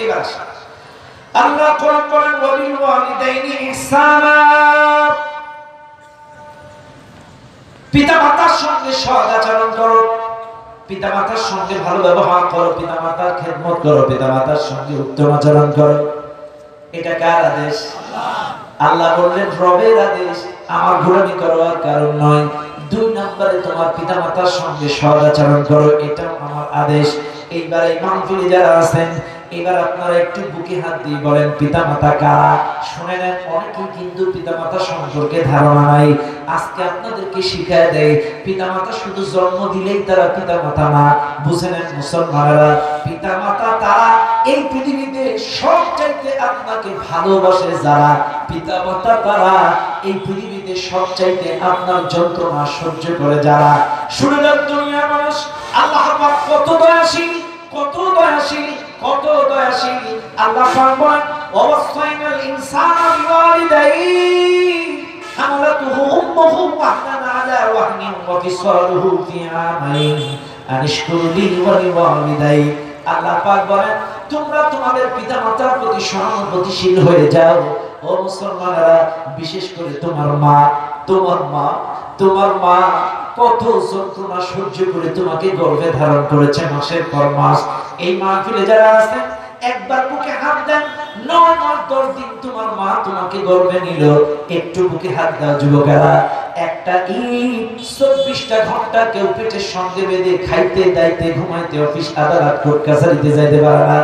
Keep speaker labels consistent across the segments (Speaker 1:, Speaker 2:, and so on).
Speaker 1: এবার আসেন আল্লাহ কোরআন বলেন ওয়াবিল ওয়ালিদাইনি ইহসানা, পিতামাতার সঙ্গে সৎ আচরণ করো, পিতামাতার সঙ্গে ভালো ব্যবহার করো, পিতামাতার খেদমত করো, পিতামাতার সঙ্গে উত্তম আচরণ করো। এটা কার আদেশ? আল্লাহ বললেন রবের আদেশ, আমার গোলামি করার কারণ নয়। 2 নম্বরে তোমার পিতামাতার সঙ্গে সৎ আচরণ করো, এটা আমার আদেশ। এইবার এই মাহফিলে যারা আছেন, এবার আপনারা একটু বুকে হাত দিয়ে বলেন পিতামাতা কারা? শুনে নেন, অনেকেই কিন্তু পিতামাতা সম্পর্কে ধারণা নাই। আজকে আপনাদেরকে শিখায় দেয় পিতামাতা শুধু জন্ম দিলেই তারা পিতামাতা না। বুঝে নেন মুসলমানেরা, পিতামাতা তারা এই পৃথিবীতে সবচাইতে আপনাকে ভালোবাসে যারা, পিতামাতা তারা এই পৃথিবীতে সবচাইতে আপনার যন্ত্রণা সহ্য করে যারা। শুনে নেন দুনিয়ার মানুষ, আল্লাহ পাক কত দয়াশীল, কত দয়াশীল, কত দয়াশীল। আল্লাহ পাক বলেন ওয়াসাইনাল ইনসানা বিওয়ালিদাইহি হামালাতুহু উম্মুহু ওয়াহনান আলা ওয়াহনিন ওয়া ফিসালুহু ফি আমাইন আনিশকুর লি ওয়া লিওয়ালিদাইহি। আল্লাহ পাক বলেন তোমরা তোমাদের পিতামাতার প্রতি সহানুভূতিশীল হয়ে যাও। ও মুসলমানেরা, বিশেষ করে তোমার মা, তোমার মা, তোমার মা কত যন্ত্রণা সহ্য করে তোমাকে গর্ভে ধারণ করেছে মাসের পর মাস। এই মাহফিলে যারা আছেন একবার বুকে হাত দেন, 9 মাস 10 দিন তোমার মা তোমাকে গর্ভে নিল। একটু বুকে হাত দাও যুবকেরা। একটা ঈদ 24টা ঘন্টা কেউ পেটের সঙ্গে বেঁধে খাইতে দাইতে ঘুমাইতে অফিস আদালত কোর্ট কাছারিতে যাইতে পারে না।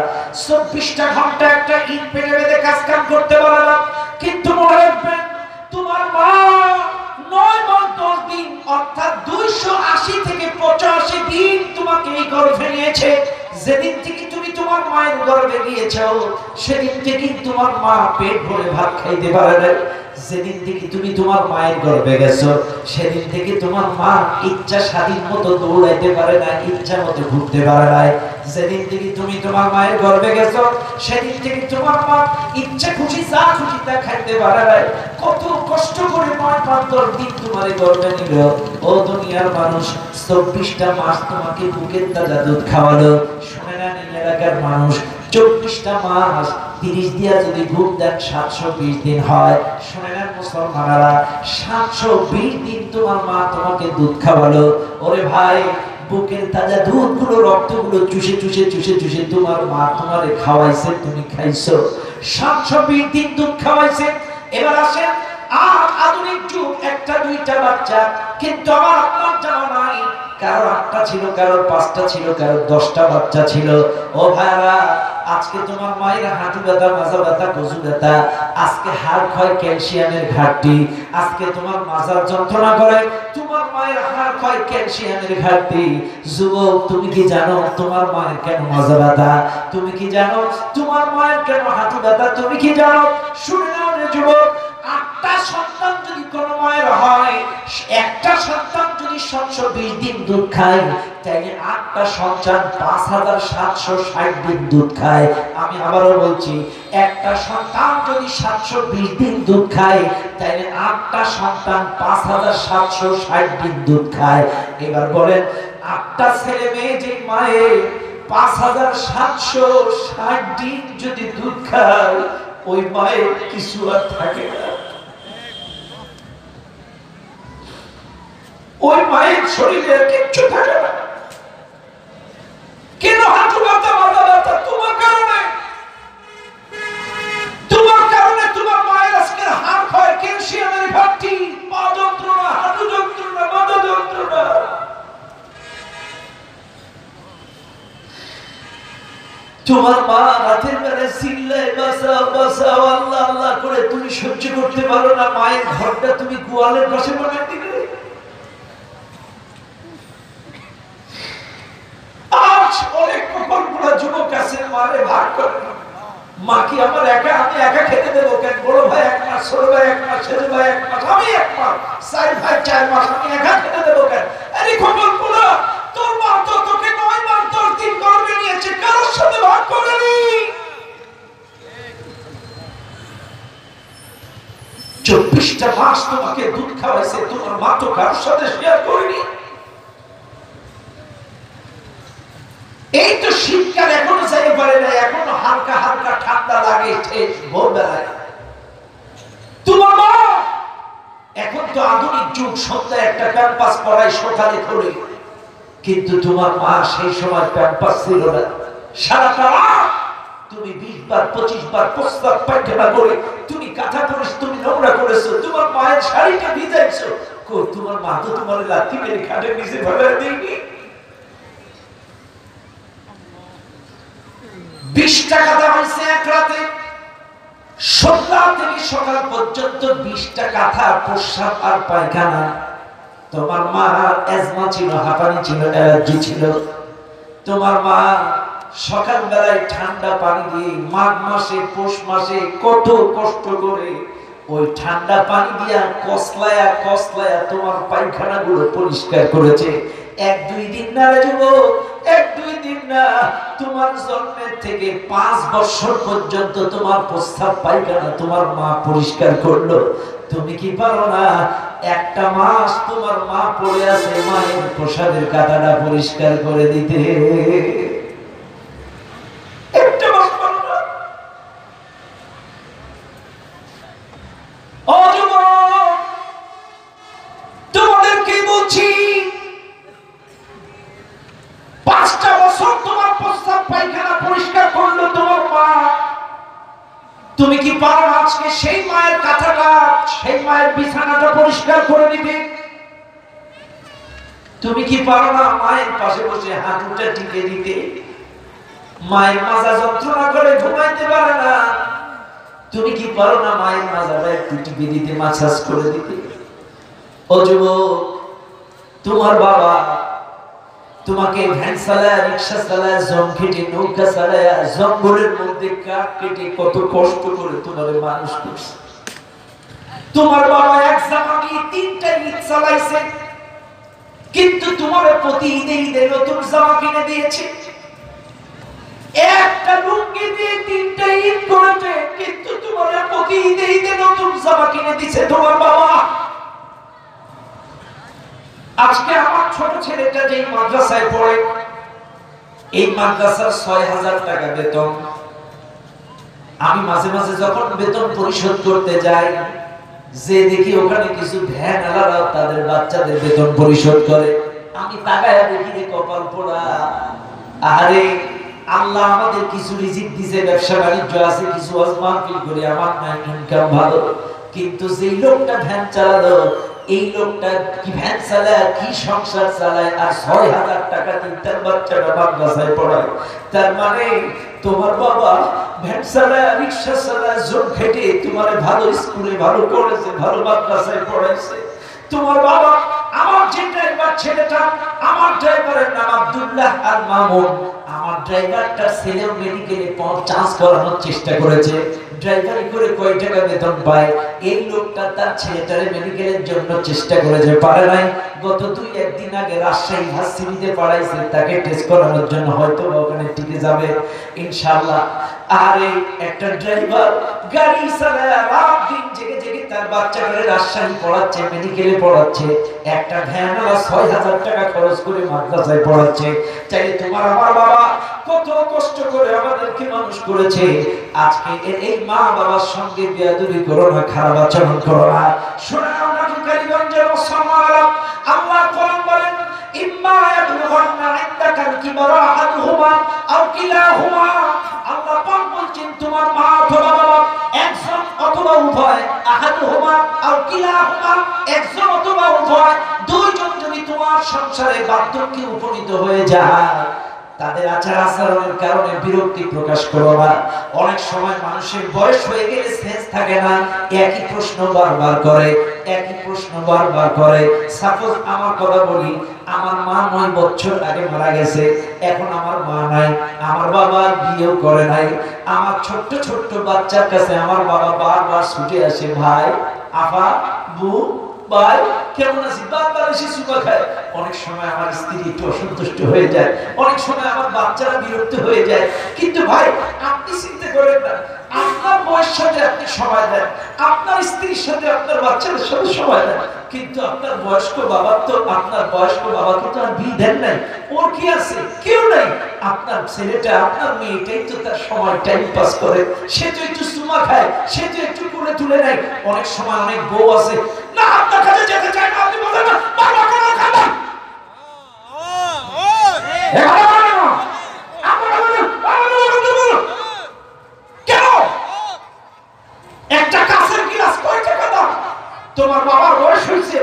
Speaker 1: 24টা ঘন্টা একটা ঈদ পেটে বেঁধে কাজ কাম করতে পারে না। কিন্তু মনে রাখবেন তোমার মা 9 মাস 10 দিন অর্থাৎ 280 থেকে 85 দিন তোমাকে এই গর্ভে নিয়েছে। যেদিন থেকে তুমি তোমার মায়ের গর্ভে গিয়েছো সেদিন থেকে তোমার মা পেট ভরে ভাত খাইতে পারে না। যেদিন থেকে তুমি তোমার মায়ের গর্ভে গেছো সেদিন থেকে তোমার মা ইচ্ছা স্বাধীন মতো দৌড়াইতে পারে না, ইচ্ছা মতো ঘুরতে পারে না। যেদিন থেকে তুমি তোমার মায়ের গর্ভে গেছো সেদিন থেকে তোমার মা ইচ্ছা খুশি যা খুশি তা খাইতে পারে না। কত কষ্ট করে 9 মাস 10 দিন তোমার গর্ভে নিল। ও দুনিয়ার মানুষ, 24টা মাস তোমাকে বুকের তাজা দুধ খাওয়ালো। শুনে নেন এই এলাকার মানুষ, 24টা মাস 30 দিয়া যদি গুণ দেন 720 দিন হয়। শুনে নেন মুসলমানেরা, 720 দিন তোমার মা তোমাকে দুধ খাওয়ালো। ওরে ভাই, বুকের তাজা দুধগুলো রক্তগুলো চুষে চুষে চুষে চুষে তোমার মা তোমারে খাওয়াইছে, তুমি খাইছো। 720 দিন দুধ খাওয়াইছে। এবার আসেন আর আধুনিক যুগ, একটা 2টা বাচ্চা, কিন্তু আমার আপনার জানা নাই কারো 8টা ছিল, কারো 5টা ছিল, কারো 10টা বাচ্চা ছিল। ও ভাইরা, আজকে তোমার মায়ের হাঁটু ব্যথা, মাজা ব্যথা, কজু ব্যথা, আজকে হাড় ক্ষয়, ক্যালসিয়ামের ঘাটতি, আজকে তোমার মাজার যন্ত্রণা করে, তোমার মায়ের হাড় ক্ষয়, ক্যালসিয়ামের ঘাটতি। যুবক, তুমি কি জানো তোমার মায়ের কেন মাজা ব্যথা? তুমি কি জানো তোমার মায়ের কেন হাঁটু ব্যথা? তুমি কি জানো? শুনে নাও রে যুবক, 8টা সন্তান যদি কোনো মায়ের হয়, একটা সন্তান যদি 720 দিন দুধ খায়, তাইলে 8টা সন্তান 5760 দিন দুধ খায়। আমি আবারও বলছি, একটা সন্তান যদি 720 দিন দুধ খায়, তাইলে 8টা সন্তান 5760 দিন দুধ খায়। এবার বলেন, 8টা ছেলে মেয়ে যে মায়ের 5760 দিন যদি দুধ খায়, ওই মায়ের কিছু আর থাকে না। ওই মায়ের শরীরে কিচ্ছু থাকে না। কেন হাঁটু ব্যথা, মাথা ব্যথা? তোমার কারণে। তোমার কারণে তোমার মায়ের আজকে হাড় ক্ষয়, ক্যালসিয়ামের ঘাটতি, পা যন্ত্রণা, হাঁটু যন্ত্রণা, মাথা যন্ত্রণা। তোমার মা রাতের বেলায় চিল্লায় বাঁচাও বাঁচাও আল্লাহ আল্লাহ করে, তুমি সহ্য করতে পারো না। মায়ের ঘরটা তুমি গোয়ালের পাশে বানিয়ে দিলে। আজ অনেক কপালপোড়া যুবক আছেন, মারে ভাগ করে। মা কি আমার একা? আমি একা খেতে দেবো কেন? বড় ভাই 1 মাস, ছোট ভাই 1 মাস, ছেলে ভাই 1 মাস, আমি 1 মাস, 4 ভাই 4 মাস, আমি একা খেতে দেবো কেন? আরে কপালপোড়া, তোর মা তো তোকে 9 মাস 10 দিন গর্ভে নিয়েছে, কারোর সাথে ভাগ করেনি। 24টা মাস তোমাকে দুধ খাওয়াইছে, তোমার মা তো কারোর সাথে শেয়ার করেনি। এই তো শীতকাল এখনো যাইতে পারে না, এখনো হালকা হাত আগে শেষ ভোরবেলায়। তোমার মা এখন তো আধুনিক যুগ, সন্ধ্যায় একটা ক্যাম্পাস পড়ায়, সকালে করে, কিন্তু তোমার মা সেই সময় ক্যাম্পাস ছিল না। সারাটা রাত তুমি 20 বার 25 বার প্রস্তাব পায়খানা করে, তুমি কাঁথা করেছ, তুমি নোংরা করেছো, তোমার মায়ের শাড়িটা ভিজাইছো। কই তোমার মা তো তোমার লাথি মেরে খাটের নিচে ফেলে দেয়নি। 20 টাকা দাম হয়েছে এক রাতে, সন্ধ্যা থেকে সকাল পর্যন্ত 20টা কাঁথা প্রস্রাব আর পায়খানা। তোমার মা অ্যাজমা ছিল, হাঁপানি ছিল, অ্যালার্জি ছিল। তোমার মা সকাল বেলায় ঠান্ডা পানি দিয়ে মাঘ মাসে পৌষ মাসে কত কষ্ট করে ওই ঠান্ডা পানি দিয়া কসলায়া কসলায়া তোমার পায়খানা গুলো পরিষ্কার করেছে। 1-2 দিন না রে যুবক, 1-2 দিন না, তোমার জন্মের থেকে 5 বছর পর্যন্ত তোমার প্রস্রাব পায়খানা তোমার মা পরিষ্কার করলো। তুমি কি পারো না একটা মাস তোমার মা পড়ে আছে মায়ের প্রসাদের কাঁটাটা পরিষ্কার করে দিতে? একটা মাস পারো না? ও যুবক, তোমাদেরকে বলছি 5টা বছর তোমার প্রস্রাব পায়খানা পরিষ্কার করলো তোমার মা। তুমি কি পারো আজকে সেই মায়ের কাঁথাটা, সেই মায়ের বিছানাটা পরিষ্কার করে দিতে? তুমি কি পারো না মায়ের পাশে বসে হাঁটুটা টিপে দিতে? মায়ের মাজা যন্ত্রণা করে ঘুমাইতে পারে না, তুমি কি পারো না মায়ের মাজাটা একটু টিপে দিতে, মাসাজ করে দিতে? ও যুবক, তোমার বাবা তোমাকে ভ্যান চালায়, রিক্সা চালায়, জং কেটে, নৌকা চালায়, জঙ্গলের মধ্যে কাঠ কেটে কত কষ্ট করে তোমাদের মানুষ করছে। তোমার বাবা এক জামা দিয়ে 3টা ঈদ চালাইছে, কিন্তু তোমার প্রতি ঈদে ঈদে নতুন জামা কিনে দিয়েছে। একটা লুঙ্গি দিয়ে 3টা ঈদ করেছে, কিন্তু তোমার প্রতি ঈদে ঈদে নতুন জামা কিনে দিয়েছে তোমার বাবা। আজকে আমার ছোট ছেলেটা যেই মাদ্রাসায় পড়ে, এই মাদ্রাসার 6000 টাকা বেতন। আমি মাঝে মাঝে যখন বেতন পরিশোধ করতে যাই, যে দেখি ওখানে কিছু ভ্যান আলাদা তাদের বাচ্চাদের বেতন পরিশোধ করে, আমি তাকায়া দেখি রে কপাল পোড়া। আরে আল্লাহ আমাদের কিছু রিজিক দিয়েছে, ব্যবসা বাণিজ্য আছে, কিছু আজমাফিল করে, আমার নাই ইনকাম ভালো, কিন্তু যেই লোকটা ভ্যান চালালো, এই লোকটা কি ভ্যান চালায়, কি সংসার চালায়, আর 6000 টাকা দিয়ে তার বাচ্চাটা মাদ্রাসায় পড়ায়। তার মানে তোমার বাবা ভ্যান চালায়, রিক্সা চালায়, জোর খেটে তোমার ভালো স্কুলে, ভালো কলেজে, ভালো মাদ্রাসায় পড়াইছে। তোমার বাবা, আমার যে ড্রাইভার ছেলেটা, আমার ড্রাইভারের নাম আব্দুল্লাহ আর মামুন, আমার ড্রাইভারটার ছেলেও মেডিকেলে চান্স করানোর চেষ্টা করেছে। ড্রাইভারি করে কয় টাকা বেতন পায়, এই লোকটা তার ছেলেটারে মেডিকেলের জন্য চেষ্টা করেছে, পারে নাই। গত 2-1 দিন আগে রাজশাহী ভার্সিটিতে পড়াইছে, তাকে টেস্ট করানোর জন্য হয়তো ওখানে টিকে যাবে ইনশাআল্লাহ। আরে একটা ড্রাইভার গাড়ি চালায় রাত দিন জেগে জেগে তার বাচ্চাটারে রাজশাহী পড়াচ্ছে, মেডিকেলে পড়াচ্ছে, একটা ভ্যানওয়ালা 6000 টাকা খরচ করে মাদ্রাসায় পড়াচ্ছে। চাইলে তোমার আমার বাবা কত কষ্ট করে আমাদেরকে মানুষ করেছে, আজকে এই মা বাবার সঙ্গে বেয়াদবি করো না, খারাপ আচরণ করো না। শোনা আমরা কালীগঞ্জের মুসলমানরা, আল্লাহ কোরআন বলেন, ইম্মা ইয়াবলুগান্না ইনদাকাল কিবারা আহাদুহুমা আও কিলাহুমা। আল্লাহ পাক বলছেন তোমার মা অথবা বাবা একজন অথবা উভয়, আহাদুহুমা আও কিলাহুমা একজন অথবা উভয়, দুইজন যদি তোমার সংসারে বার্ধক্যে উপনীত হয়ে যায়, তাদের আচার আচরণের কারণে বিরক্তি প্রকাশ করো না। অনেক সময় মানুষের বয়স হয়ে গেলে সেন্স থাকে না, একই প্রশ্ন বারবার করে, একই প্রশ্ন বারবার করে। সাপোজ আমার কথা বলি, আমার মা 9 বছর আগে মারা গেছে, এখন আমার মা নাই, আমার বাবা বিয়েও করে নাই। আমার ছোট্ট ছোট্ট বাচ্চার কাছে আমার বাবা বারবার ছুটে আসে, ভাই, আপা, বউ, ভাই কেমন আছিস, বারবার এসে চুপা খায়। অনেক সময় আমার স্ত্রী একটু অসন্তুষ্ট হয়ে যায়, অনেক সময় আমার বাচ্চারা বিরক্ত হয়ে যায়। কিন্তু ভাই আপনি চিন্তা করেন না, আপনার বয়সের সাথে আপনি সময় দেন, আপনার স্ত্রীর সাথে আপনার বাচ্চাদের সাথে সময় দেন, কিন্তু আপনার বয়স্ক বাবা তো আপনার বয়স্ক বাবাকে তো আর বিয়ে দেন নাই, ওর কি আছে? কেউ নাই। আপনার ছেলেটা আপনার মেয়েটাই তো তার সময় টাইম পাস করে, সে তো একটু সুমা খায়, সে তো একটু কোলে তুলে নেয়। অনেক সময় অনেক বউ আছে না আপনার কাছে যেতে চায় না, আপনি বলেন না বাবা কেন খাবে কেন? একটা কাঁচের গ্লাস কয় টাকা দাম? তোমার বাবার বয়স হয়েছে।